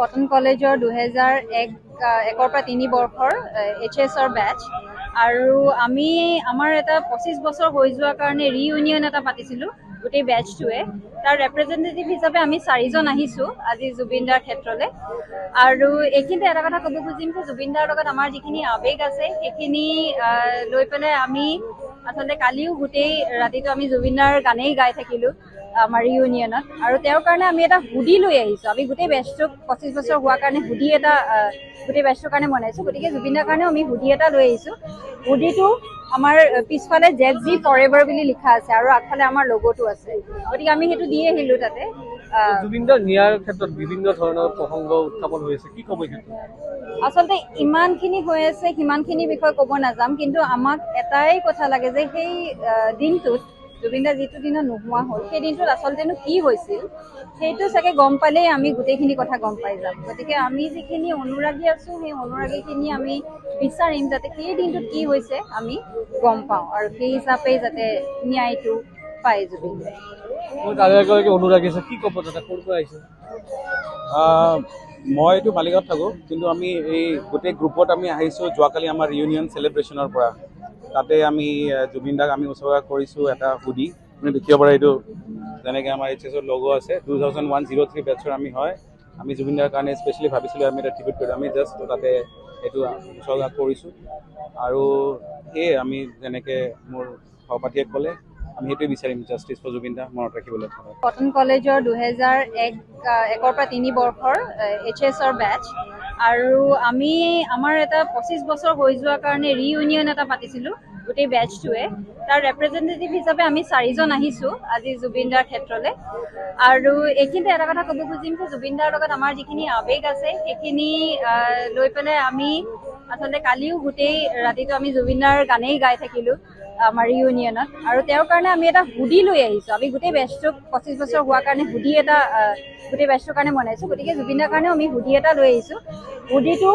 Cotton কলেজৰ 2001 পৰা 3 বৰ্ষৰ HS বেচ আৰু আমাৰ এটা 25 বছৰ হৈ যোৱাৰ কাৰণে ৰিইউনিয়ন এটা পাতিছিলোঁ গোটেই বেচটোৱে। তাৰ ৰেপ্ৰেজেণ্টেটিভ হিচাপে আমি 4জন আহিছোঁ আজি জুবিন দাৰ ক্ষেত্ৰলৈ। আৰু এইখিনিতে এটা কথা ক'ব খুজিম যে জুবিন দাৰ লগত আমাৰ যিখিনি আৱেগ আছে সেইখিনি লৈ পেলাই আমি আচলতে কালিও গোটেই ৰাতিটো আমি জুবিন দাৰ গানেই গাই থাকিলোঁ আমাৰ ৰিউনিয়নত। আৰু তেওঁৰ কাৰণে আমি এটা হুডি লৈ আহিছোঁ। আমি গোটেই বেচটোক 25 বছৰ হোৱাৰ কাৰণে হুডি এটা গোটেই বেচটোৰ কাৰণে বনাইছোঁ। গতিকে জুবিন দাৰ কাৰণেও আমি হুডি এটা লৈ আহিছোঁ। হুডিটো আমাৰ পিছফালে ZZ ফৰএভাৰ বুলি লিখা আছে আৰু আগফালে আমাৰ লগোটো আছে। গতিকে আমি সেইটো দি আহিলোঁ তাতে। জুবিন দাৰ ন্যায়ৰ ক্ষেত্ৰত বিভিন্ন ধৰণৰ প্ৰসংগ উত্থাপন হৈ আছে, কি ক'ব সেইটো? আচলতে ইমানখিনি হৈ আছে সিমানখিনি বিষয়ে ক'ব নাযাম, কিন্তু আমাক এটাই কথা লাগে যে সেই দিনটোত জুবিন দা যিটো দিনত নোহোৱা হ'ল সেই দিনটোত আচলতেনো কি হৈছিল সেইটো চাগে গম পালেই আমি গোটেইখিনি কথা গম পাই যাম। গতিকে আমি যিখিনি অনুৰাগী আছোঁ সেই অনুৰাগীখিনি আমি বিচাৰিম যাতে সেই দিনটোত কি হৈছে আমি গম পাওঁ আৰু সেই হিচাপে যাতে ন্যায়টো পায় জুবিন দাই। অনুৰাগী আছে, কি ক'ব দাদা, ক'ৰ পৰা আহিছে? মই এইটো মালিগাঁৱত থাকোঁ, কিন্তু আমি এই গোটেই গ্ৰুপত আমি আহিছোঁ যোৱাকালি আমাৰ ৰিউনিয়ন চেলিব্ৰেশ্যনৰ পৰা। তাতে আমি জুবিন দাক আমি উৎসৰ্গা কৰিছোঁ এটা হুডি। আপুনি দেখিব পাৰে এইটো যেনেকৈ আমাৰ HS লগো আছে। 2001-03 বেটছৰ আমি হয়। আমি জুবিন দাৰ কাৰণে স্পেচিয়েলি ভাবিছিলোঁ আমি এটা ট্ৰিবিউট কৰিম। আমি জাষ্ট তাতে এইটো উৎসৰ্গা কৰিছোঁ। আৰু সেয়ে আমি যেনেকৈ মোৰ সহপাঠীয়ে ক'লে আমি সেইটোৱে বিচাৰিম, জাষ্টিছ ফৰ জুবিন দা মনত ৰাখিবলৈ। কটন কলেজৰ 2001 পৰা 3 বৰ্ষৰ HS বেচ আৰু আমাৰ এটা 25 বছৰ হৈ যোৱাৰ কাৰণে ৰিইউনিয়ন এটা পাতিছিলোঁ গোটেই বেচটোৱে। তাৰ ৰেপ্ৰেজেণ্টেটিভ হিচাপে আমি 4জন আহিছোঁ আজি জুবিন দাৰ ক্ষেত্ৰলৈ। আৰু এইখিনিতে এটা কথা ক'ব খুজিম যে জুবিন দাৰ লগত আমাৰ যিখিনি আৱেগ আছে সেইখিনি লৈ পেলাই আমি আচলতে কালিও গোটেই ৰাতিটো আমি জুবিন দাৰ গানেই গাই থাকিলোঁ আমাৰ ৰিউনিয়নত। আৰু তেওঁৰ কাৰণে আমি এটা হুডি লৈ আহিছোঁ। আমি গোটেই বেচটোক 25 বছৰ হোৱাৰ কাৰণে হুডি এটা গোটেই বেচটোৰ কাৰণে বনাইছোঁ। গতিকে জুবিন দাৰ কাৰণেও আমি হুডি এটা লৈ আহিছোঁ। হুডিটো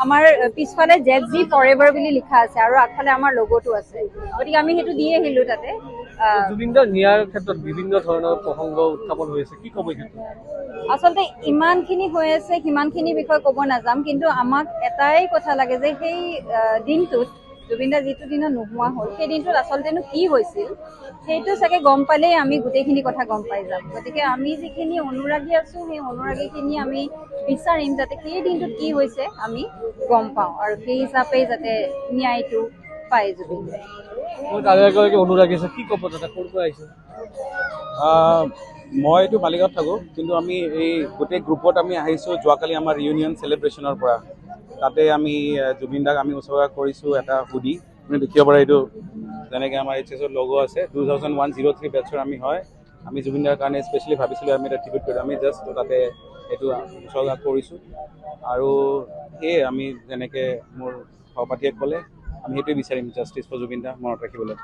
আমাৰ পিছফালে ZZ ফৰএভাৰ বুলি লিখা আছে আৰু আগফালে আমাৰ লগোটো আছে। গতিকে আমি সেইটো দি আহিলোঁ তাতে। জুবিন দাৰ ন্যায়ৰ ক্ষেত্ৰত বিভিন্ন ধৰণৰ প্ৰসংগ উত্থাপন হৈ আছে, কি ক'ব সেইটো? আচলতে ইমানখিনি হৈ আছে সিমানখিনি বিষয়ে ক'ব নাযাম, কিন্তু আমাক এটাই কথা লাগে যে সেই দিনটোত জুবিন দা যিটো দিনত নোহোৱা হ'ল সেই দিনটোত আচলতেনো কি হৈছিল সেইটো চাগে গম পালেই আমি গোটেইখিনি কথা গম পাই যাম। গতিকে আমি যিখিনি অনুৰাগী আছোঁ সেই অনুৰাগীখিনি আমি বিচাৰিম যাতে সেই দিনটোত কি হৈছে আমি গম পাওঁ আৰু সেই হিচাপে যাতে ন্যায়টো পায় জুবিন দাই। অনুৰাগী আছে, কি ক'ব দাদা, ক'ৰ পৰা আহিছে? মই এইটো মালিগাঁৱত থাকোঁ, কিন্তু আমি এই গোটেই গ্ৰুপত আমি আহিছোঁ যোৱাকালি আমাৰ ৰিউনিয়ন চেলিব্ৰেশ্যনৰ পৰা। তাতে আমি জুবিন দাক আমি উৎসৰ্গা কৰিছোঁ এটা হুডি। আপুনি দেখিব পাৰে এইটো যেনেকৈ আমাৰ HS লগো আছে। 2001-03 বেটছৰ আমি হয়। আমি জুবিন দাৰ কাৰণে স্পেচিয়েলি ভাবিছিলোঁ আমি এটা ট্ৰিবিউট কৰিম। আমি জাষ্ট তাতে এইটো উৎসৰ্গা কৰিছোঁ। আৰু সেয়ে আমি যেনেকৈ মোৰ সহপাঠীয়ে ক'লে আমি সেইটোৱে বিচাৰিম, জাষ্টিছ ফৰ জুবিন দা মনত ৰাখিবলৈ।